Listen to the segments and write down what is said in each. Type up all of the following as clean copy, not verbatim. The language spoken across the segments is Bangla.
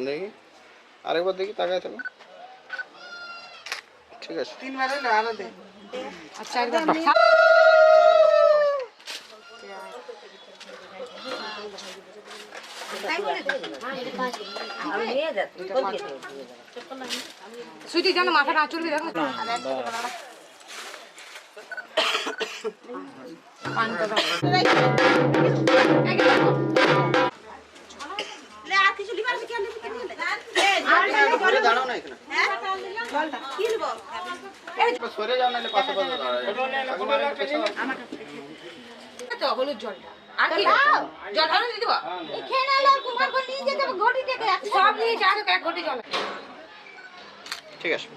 দেখি আরেকবার দেখি তাকায় থাকো। ঠিক আছে, 3 বার হলো আরো দে। আচ্ছা একদম সুইটি জানো মাথাটা আঁচড়বি দেখো দাঁড়াও না এখানে, সরে যাও নাহলে পাশে পাশে দাঁড়াও। হলুদ জলটা আর কি জল ঢালো দিয়ে দেবো সব নিয়ে যা এক ঘটি জল ঠিক আছে।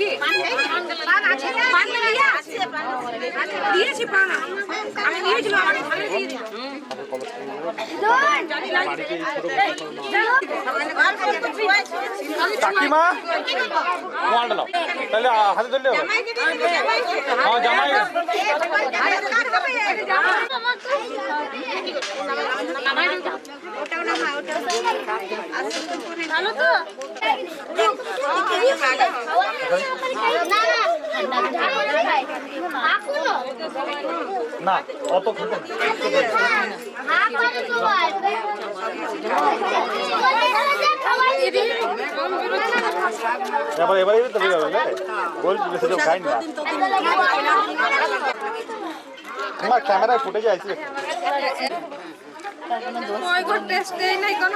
কি পান আছে না? পান নিয়ে আছে। দিয়েছি পান আমি নিয়েছিলাম আমি ভালো দিয়ে দিলাম। কাকিমা মোবাইলটা নাও তাহলে হাতে ধরলে হবে হ্যাঁ জামাই ভালো তো না অত খেতে এবারে তো বেরোবে বলছি বেশি তো খাই না আমার ক্যামেরায় ফুটেজ আছে ওই কোন টেস্ট দেই নাই কোন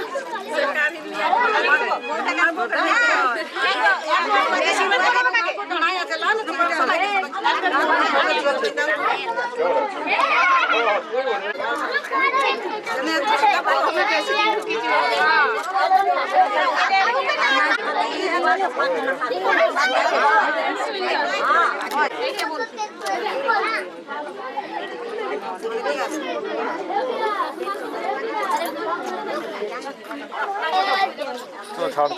তো ছাড়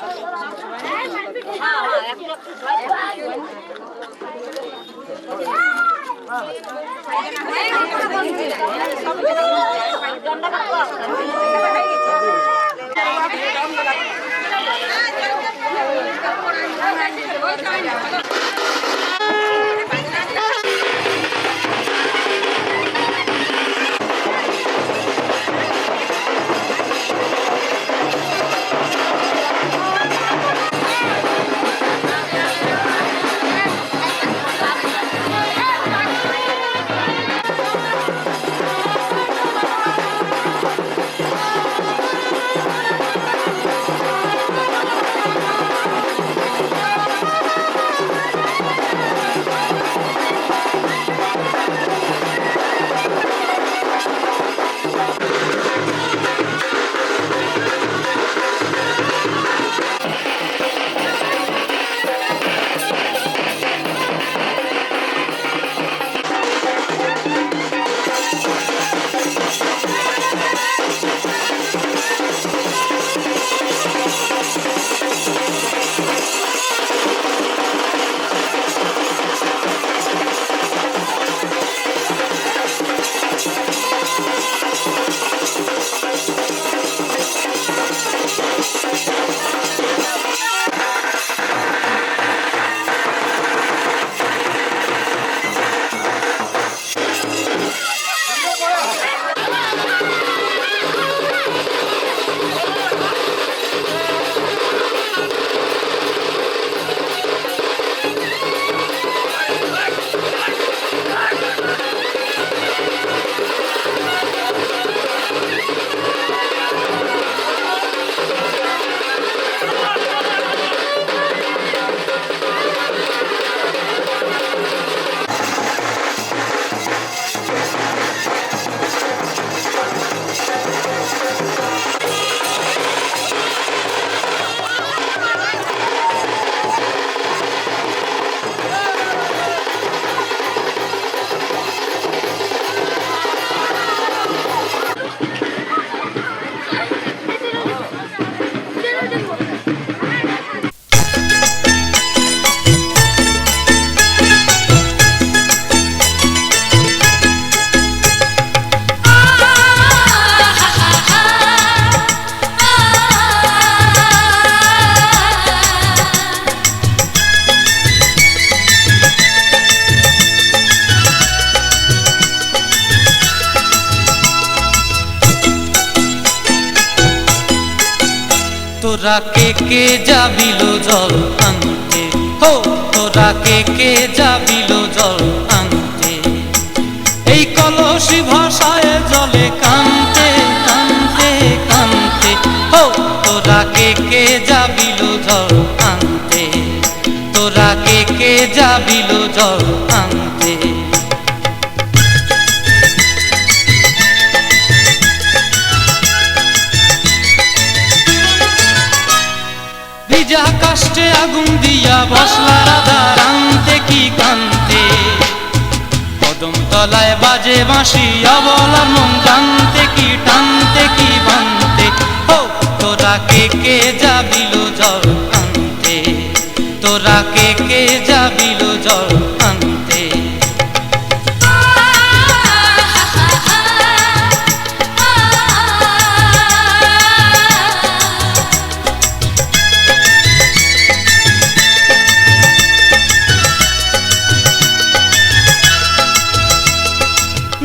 তোরা কে যাবিল জল আনতে হো তোরা কে যাবিল জল আনতে এই কলসি ভাষায় জলে কানতে কানতে কানতে হো তোরা কে যাবিল জল আনতে তোরা কে যাবিল জল আনতে ভিজা কাষ্টে আগুন দিয়া বসলা রাধা গলায় বাজে বাঁশি অবলার মন জানতে কি টানতে কি বানতে ও তোরা কে যাবিল জল আনতে তোরা কে যাবিল জল আনতে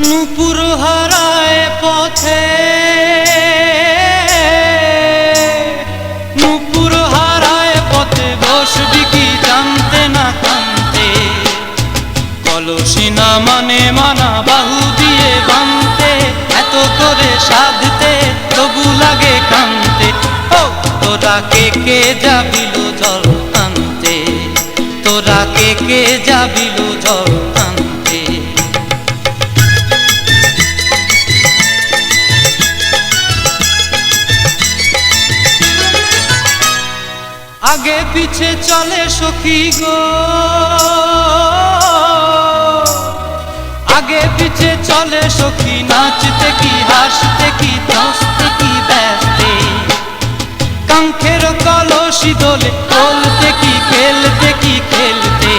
নূপুর হারায় পথে নূপুর হারায় পথে বসবি কি জানতে না কানতে কলসি না মানে মানা বাহু দিয়ে বানতে এত করে সাধতে তবু লাগে কানতে ও তোরা কে যাবিল জল আনতে তোরা কে যাবিল জল আনতে আগে পিছে চলে সখী গো আগে পিছে চলে সখী নাচতে কি হাসতে কি হাসতে কি ব্যস্তে কাঙ্ক্ষের কলসি দোলে বলতে কি খেলতে কি খেলতে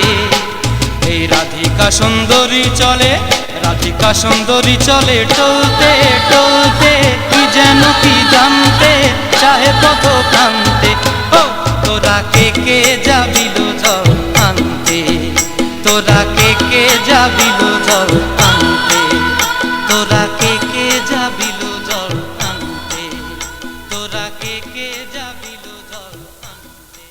এই রাধিকা সুন্দরী চলে টলতে টলতে কি যেন কি জানতে চাহে পথ কান্তে ও তোরা কে যাবিল জল আনতে তোরা কে যাবিল জল আনতে তোরা কে যাবিল জল আনতে তোরা কে যাবিল জল আনতে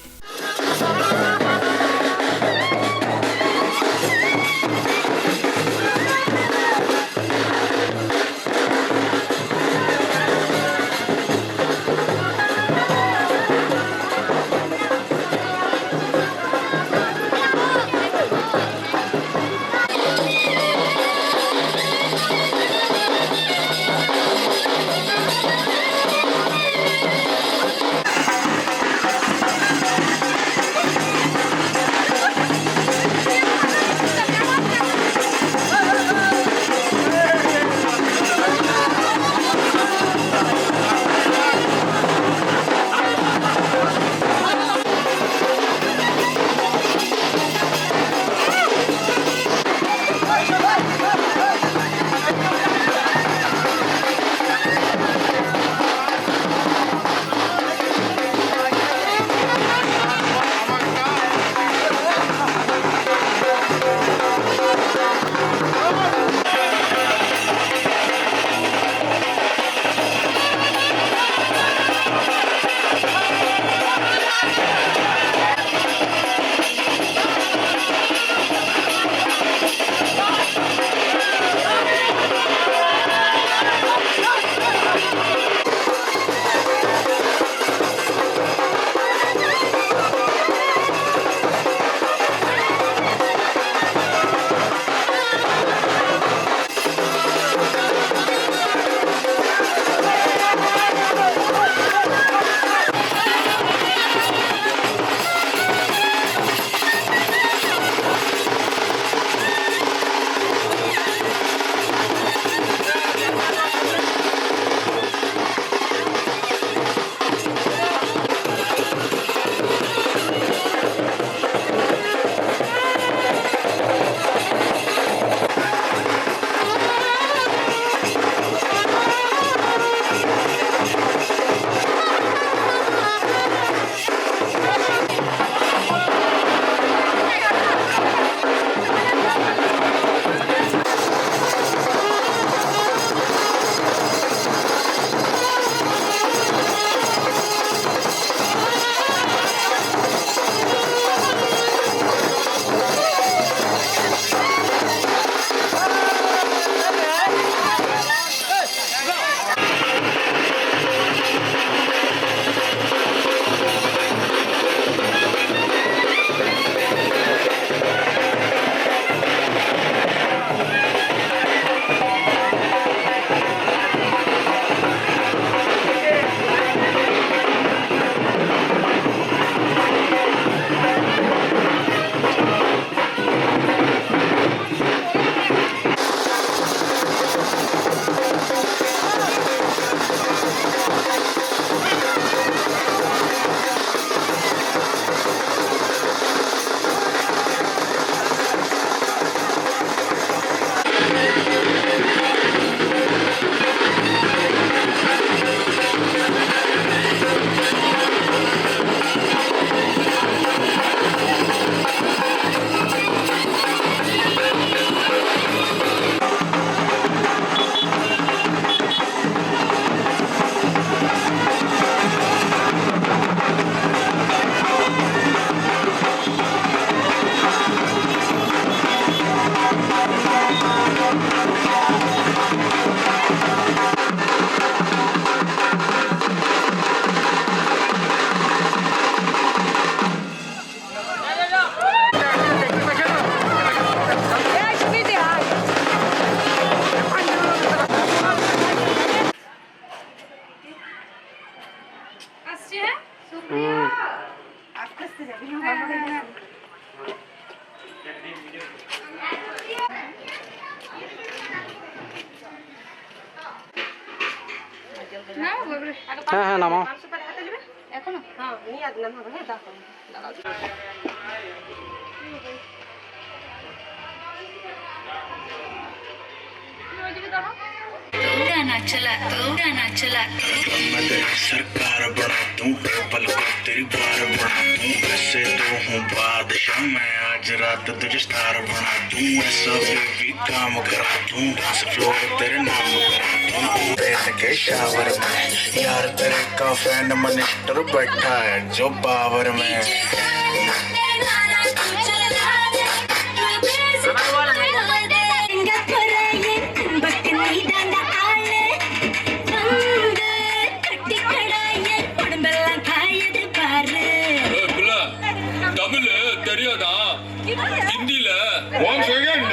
হ্যাঁ হ্যাঁ নামাও। এখনো হ্যাঁ নিয়ে আসলাম হবে হ্যাঁ দেখো गाना चला मैं तेरी सरकार बना दूं, पल को तेरी बार बना दूं। वैसे तो हूँ बादशाह, मैं आज रात तुझे स्टार बना दूं। ऐसा भी काम करा दूं, डांस फ्लोर तेरे नाम करा दूं। ट्रेन के शावर में यार तेरे का फैन मिनिस्टर बैठा है जो पावर में। தமிழ் தெரியாதா ஹிந்தில 1 செகண்ட்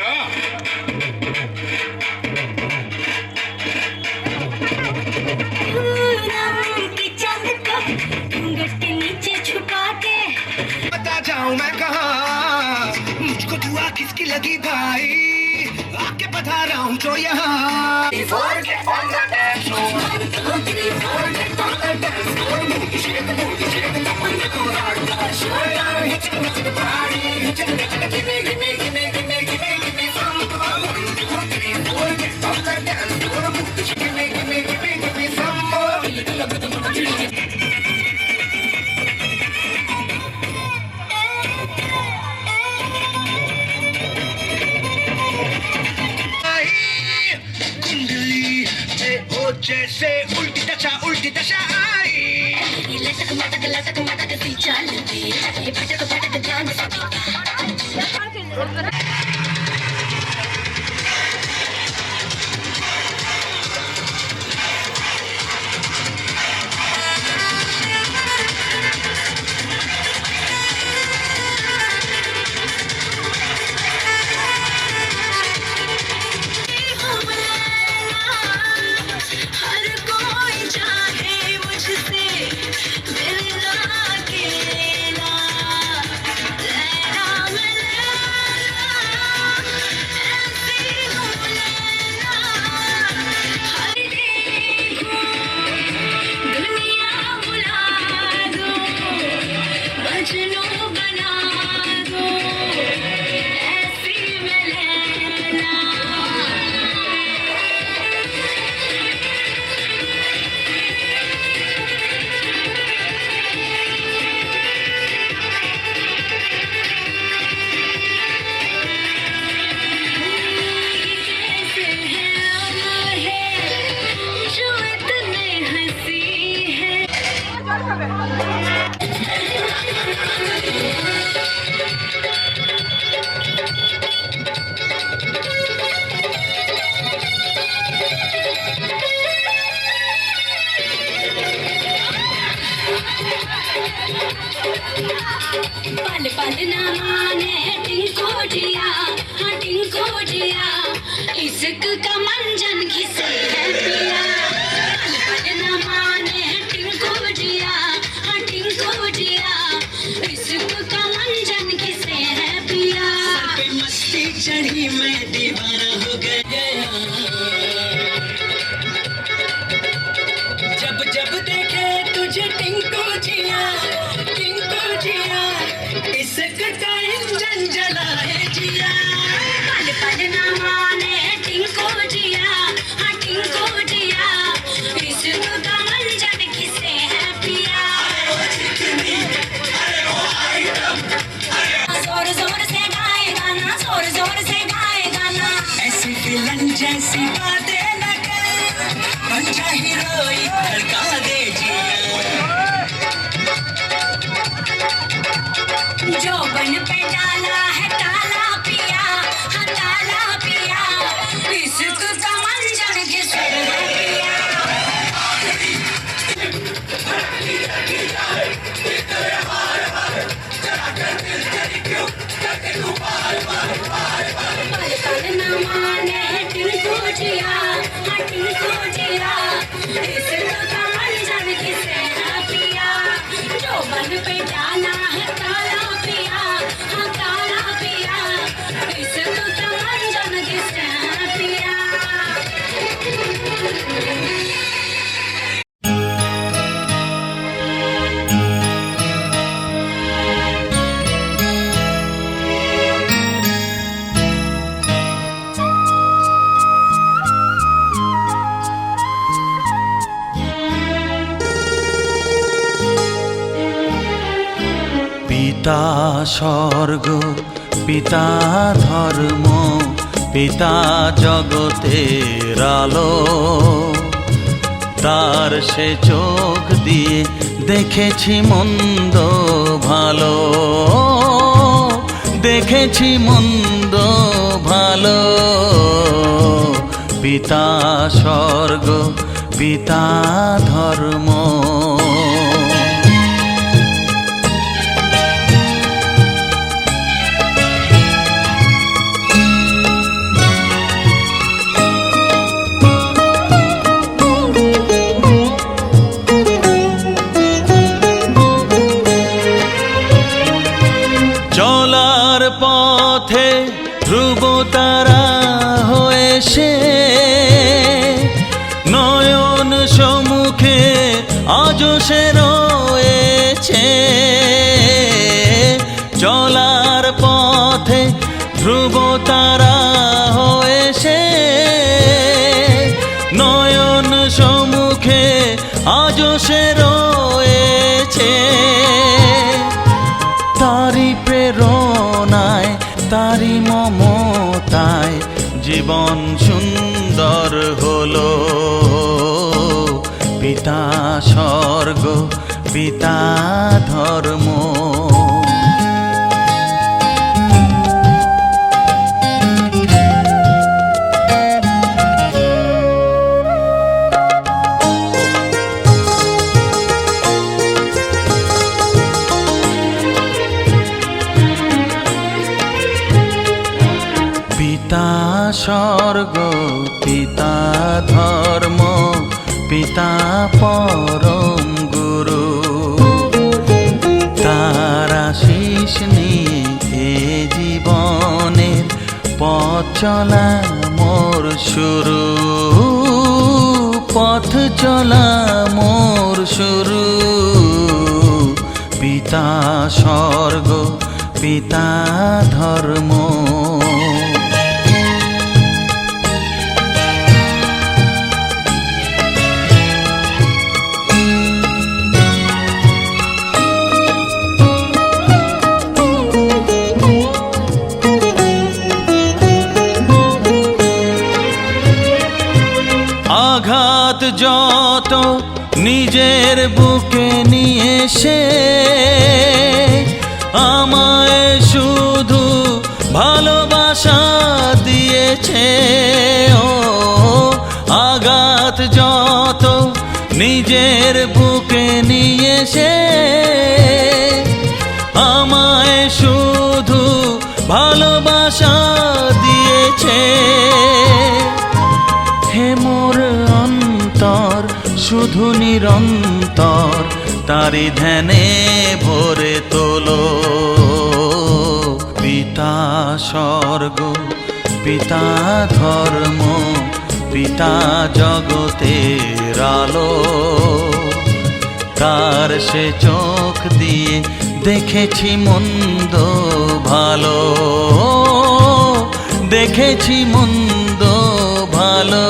नीचे छुपा के बता जाऊं मैं कहाँ, मुझको दुआ किसकी लगी भाई, आके बता रहा हूँ जो यहाँ। जैसे उल्टी दशा आई, लटक मटक सी चलती ये भटक जान हर कोई चाहे मुझसे मिलना अकेला, लैला मैं लैला, ऐसी हूँ लैला। हर देखो दुनिया बुला दो, मजनू बना दो, ऐसी मैं लैला। कैसे है लम्हे जो इतने हंसी है। पल पल ना माने टिंको जिया, हाँ टिंको जिया, इश्क का मंजन घिसे है पिया। पल पल ना माने टिंको जिया, हाँ टिंको जिया, इश्क का मंजन घिसे है पिया। सर पे मस्ती चढ़ी मैं दीवाना हो गया, जब जब देखे तुझे टिंको जिया, इश्क का इंजन जलाए जिया। पल पल ना माने टिंको जिया, हाँ टिंको जिया, इश्क का मंजन घिसे है पिया। जोर जोर से गाए गाना, जोर जोर से गाए गाना। ऐसी फिल्म जैसी बातें न कर, बन जा हीरोइन धड़का दे जिया। जो बन पे डाला है ताला पिया, हाँ ताला पिया, इश्क का मंजन घिसे है पिया। पल पल ना माने टिंको जिया, हाँ टिंको जिया, इश्क का मंजन घिसे है पिया। जो बन पे डाला है ताला पिया, हाँ ताला पिया, इश्क का मंजन घिसे है पिया। পিতা স্বর্গ, পিতা ধর্ম, পিতা জগতের আলো। তার সে চোখ দিয়ে দেখেছি মন্দ ভালো, দেখেছি মন্দ ভালো। পিতা স্বর্গ, পিতা ধর্ম। চলার পথে ধ্রুব তারা হয়ে সে নয়ন সম্মুখে আজ সে রয়েছে। চলার পথে ধ্রুব তারা হয়ে সে নয়ন সম্মুখে আজ সে রয়েছে। তারি প্রেরণায়, তারি মমতায় জীবন সুন্দর হলো। পিতা স্বর্গ, পিতা ধর্ম। পিতা স্বর্গ, পিতা ধর্ম, পিতা পরম গুরু। তার আশীষ নিয়ে এ জীবনের পথ চলা মোর শুরু, পথ চলা মোর শুরু। পিতা স্বর্গ, পিতা ধর্ম। আঘাত যত নিজের বুকে নিয়ে সে আমায় শুধু ভালোবাসা দিয়েছে। ও আঘাত যত নিজের বুকে নিয়ে সে আমায় শুধু ভালোবাসা দিয়েছে। হে মোর অন্তর শুধু নিরন্তর তারি ধ্যানে ভরে তোলো। পিতা স্বর্গ, পিতা ধর্ম, পিতা জগতের আলো। তার সে চোখ দিয়ে দেখেছি মন্দ ভালো, দেখেছি মন্দ ভালো।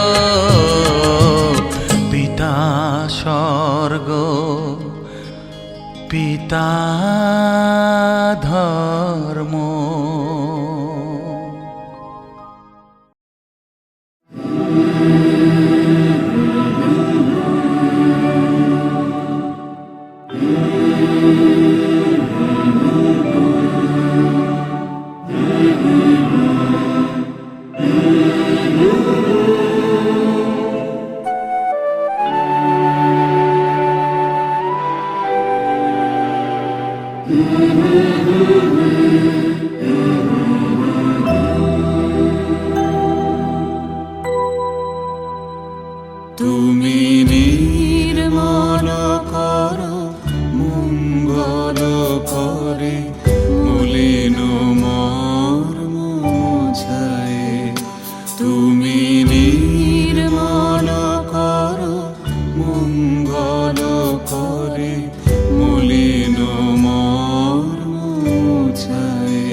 পিতা স্বর্গ, পিতা ধর্ম। তুমি নির্মল করো মঙ্গল করে মলিন মর্ম ছায়ে। তুমি নির্মল করো মঙ্গল করে মলিন মর্ম ছায়ে।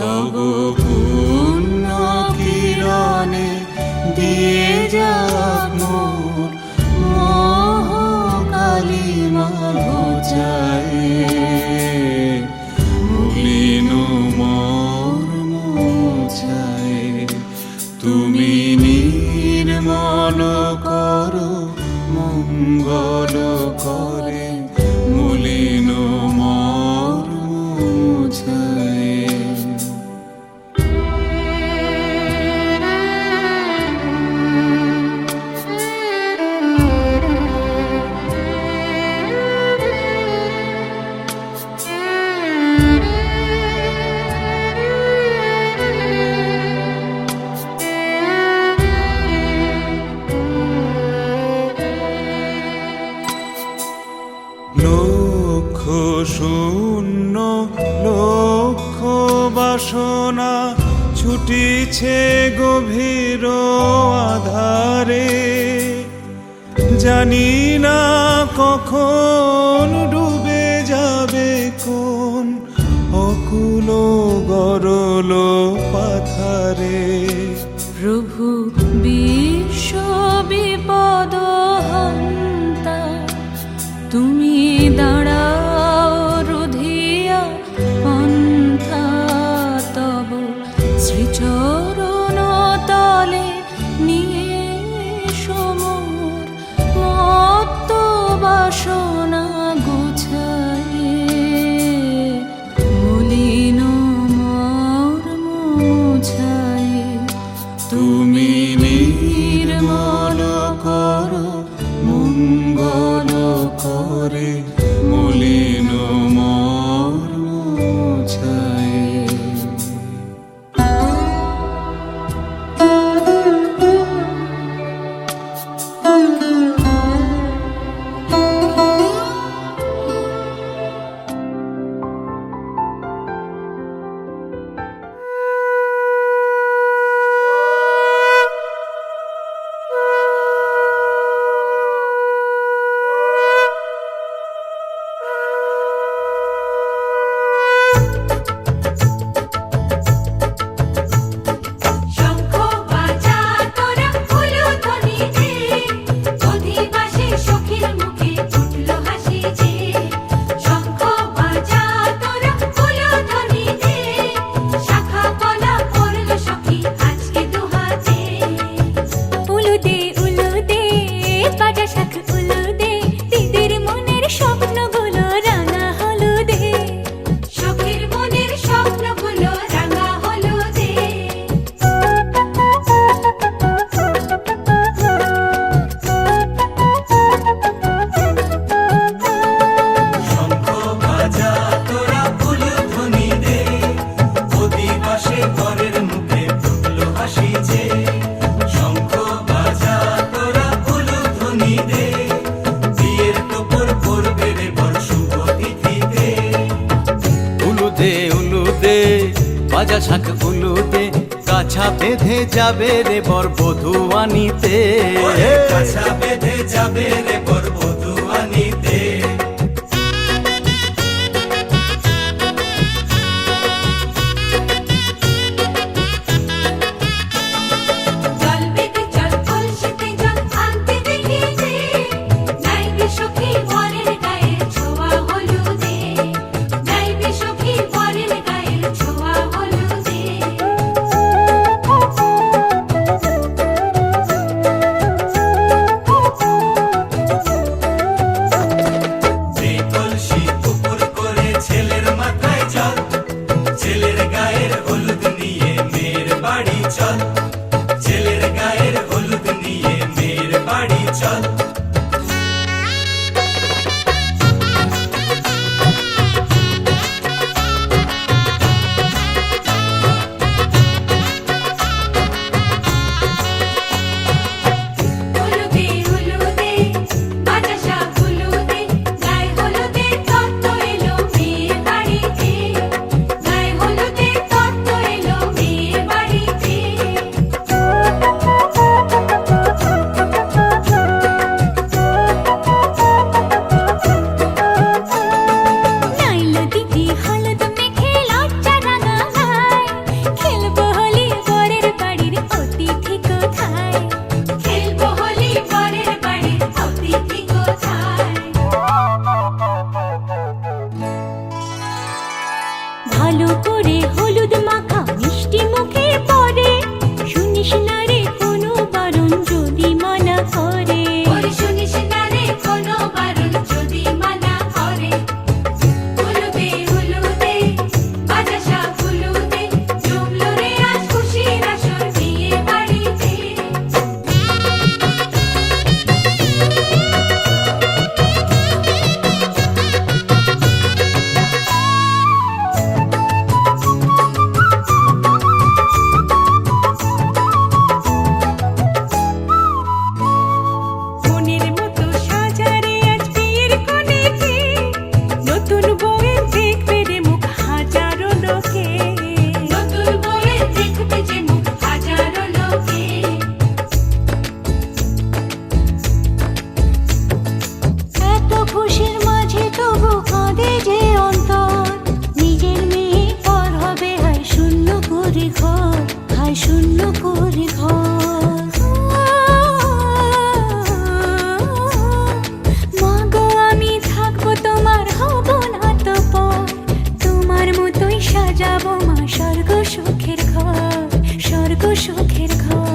তব পুণ্য কিরণে দিয়ে যাক মোর মোহ কালিমা ঘোচায়ে। মঙ্গল করে মলিন মর্মছায়ে। লক্ষ শূন্য লক্ষ বাসনা ছুটিছে গভীর আধারে, জানি না কখন ডুবে যাবে কোন অকুল গরল পাথারে। প্রভু বিশ্ব বিপদ হন্তা, তুমি দাঁড়াও রুধিয়া পন্থা, তব শ্রীচরণ তলে নিয়ে সমর মত্ত বাসনা গুছায়ে, মলিন মর্ম মুছায়ে। তুমি নির্মল করো মঙ্গল করে মলিন মর্মছায়ে। শঙ্খ বাজা তোরা উলুধ্বনি দে, অধিবাসী সখীর মুখে উঠলো হাসি যে। শঙ্খ বাজা তোরা উলুধ্বনি দে, শাখা কলা করলো সখী আজকে দুহাতে। উলু দে বাজা শাখ উলু দে, দিদির মনের স্বপ্নগুলো রাঙা হলুদে, সখীর মনের স্বপ্নগুলো রাঙা হলুদে। শঙ্খ বাজা তোরা উলুধ্বনি দে, অধিবাসে ঘরের মুখে ফুটলো হাসি যে। শঙ্খ বাজা তোরা উলুধ্বনি দে, বিয়ের টোপর পড়বে রে বর শুভ তিথিতে। উলুদে বাজা শাখ উলুদে, কাছা বেঁধে যাবে রে বর বধূ আনিতে। কাছা বেঁধে যাবে রে বর বধূ আনিতে। জল বেগে জল কলসিতে জল আনতে দেখি যে, নাইবে সখী বরের গায়ের ছোঁয়া হলুদে, নাইবে সখী বরের গায়ের ছোঁয়া হলুদে। যে কলসি উপর করে ছেলের মাথায় জল, ছেলের গায়ের হলুদ নিয়ে মেয়ের বাড়ি চল, ছেলের গায়ের হলুদ নিয়ে মেয়ের বাড়ি চল। হলুদে হলুদে বাজা শাখ হলুদে, গায়ে হলুদে তত্ত্ব এলো মেয়ের বাড়িতে, গায়ে হলুদে তত্ত্ব এলো মেয়ের বাড়িতে। হয় শূন্য করে ঘর। মাগো আমি থাকবো তোমার, হব না তো পর, তোমার মতোই সাজাবো মা স্বর্গ সুখের ঘর, স্বর্গ সুখের ঘর।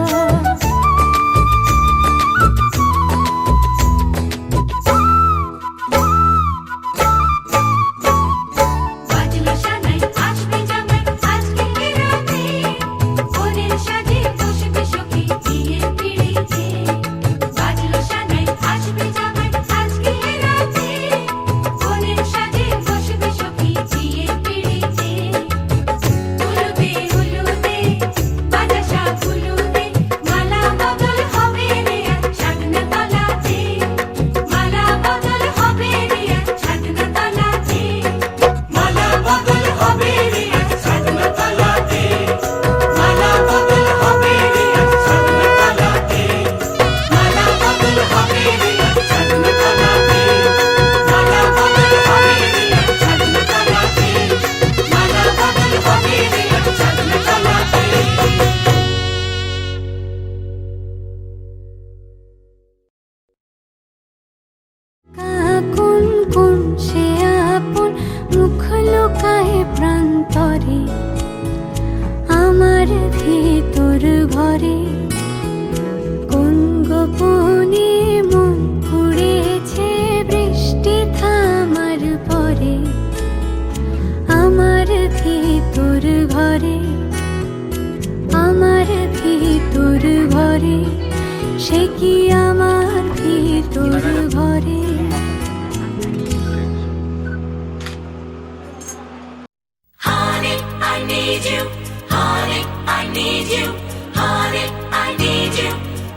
আমার ভিতর ঘরে কোন গোপনে মন পুড়েছে বৃষ্টি থামার পরে। আমার ভিতর ঘরে, আমার ভিতর ঘরে, সে কি আমার ভিতর ঘরে। Honey, I need you. Honey, I need you. Honey, I need you.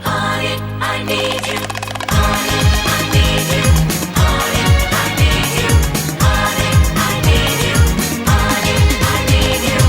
Honey, I need you. Honey, I need you. Honey, I need you. Honey, I need you. Honey, I need you.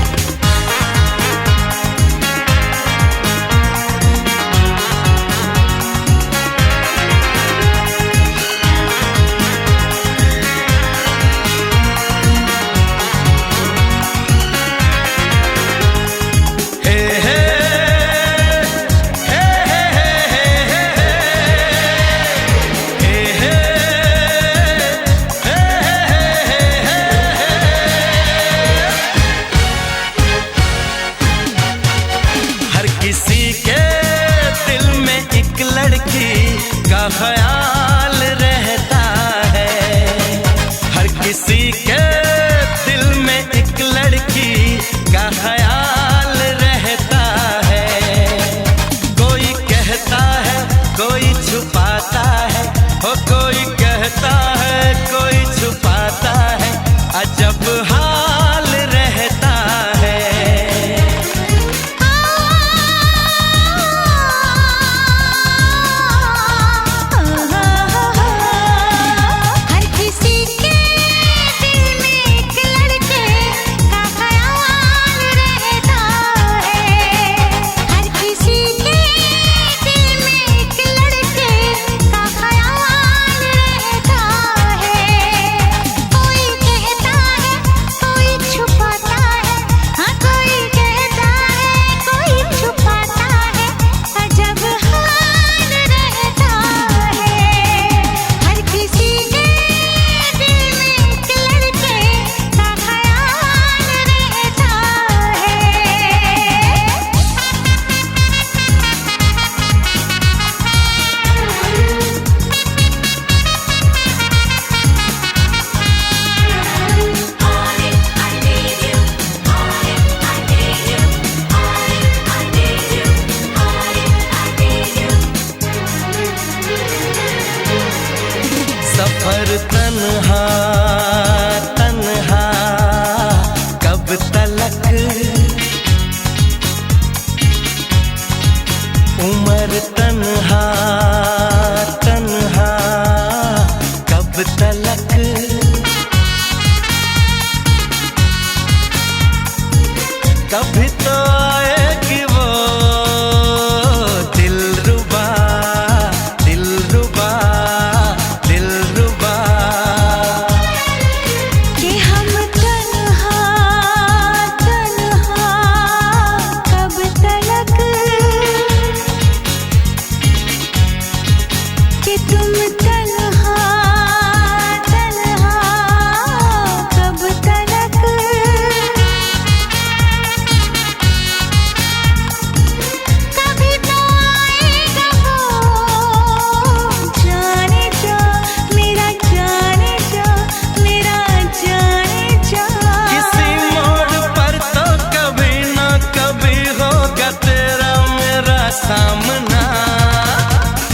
ख्याल रहता है, हर किसी के दिल में एक लड़की का ख्याल रहता है। कोई कहता है, कोई छुपाता है, हो कोई कहता है, कोई छुपाता है, अजब हाल रहता है। सफर तन्हा तन्हा कब तलक, उम्र तन्हा